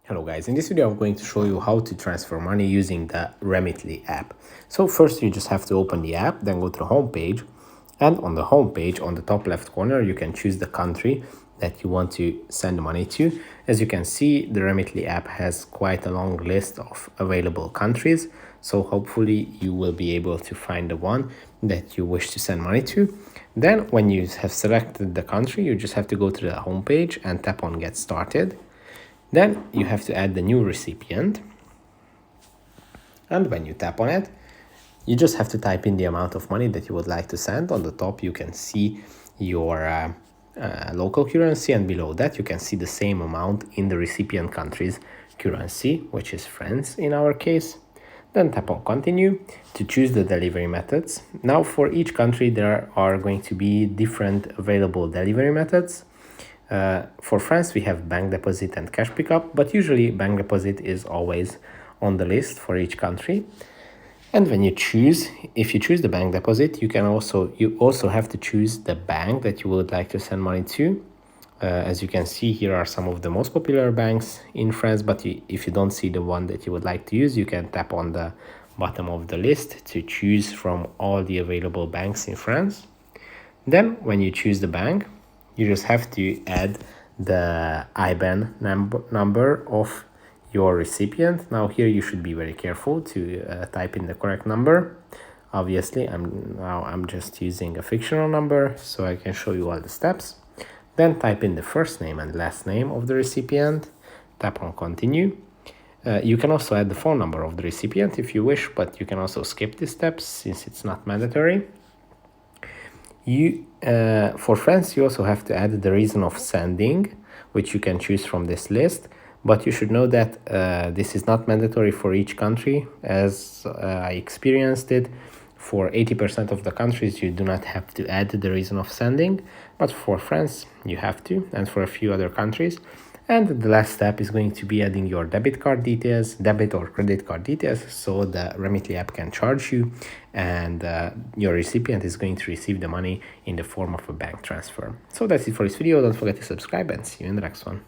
Hello guys, in this video I'm going to show you how to transfer money using the Remitly app. So first you just have to open the app, then go to the home page, and on the home page on the top left corner you can choose the country that you want to send money to. As you can see, the Remitly app has quite a long list of available countries, so hopefully you will be able to find the one that you wish to send money to. Then when you have selected the country, you just have to go to the home page and tap on Get Started. Then you have to add the new recipient. And when you tap on it, you just have to type in the amount of money that you would like to send. On the top, you can see your local currency, and below that, you can see the same amount in the recipient country's currency, which is francs in our case. Then tap on Continue to choose the delivery methods. Now, for each country, there are going to be different available delivery methods. For France, we have bank deposit and cash pickup, but usually bank deposit is always on the list for each country. And when you choose, if you choose the bank deposit, you also have to choose the bank that you would like to send money to. As you can see, here are some of the most popular banks in France, but if you don't see the one that you would like to use, you can tap on the bottom of the list to choose from all the available banks in France. Then when you choose the bank, you just have to add the IBAN number of your recipient. Now here you should be very careful to type in the correct number. Obviously, I'm just using a fictional number so I can show you all the steps. Then type in the first name and last name of the recipient. Tap on Continue. You can also add the phone number of the recipient if you wish, but you can also skip these steps since it's not mandatory. For France, you also have to add the reason of sending, which you can choose from this list. But you should know that this is not mandatory for each country. As I experienced it, for 80% of the countries, you do not have to add the reason of sending. But for France, you have to, and for a few other countries. And the last step is going to be adding your debit or credit card details, so the Remitly app can charge you, and your recipient is going to receive the money in the form of a bank transfer. So that's it for this video. Don't forget to subscribe, and see you in the next one.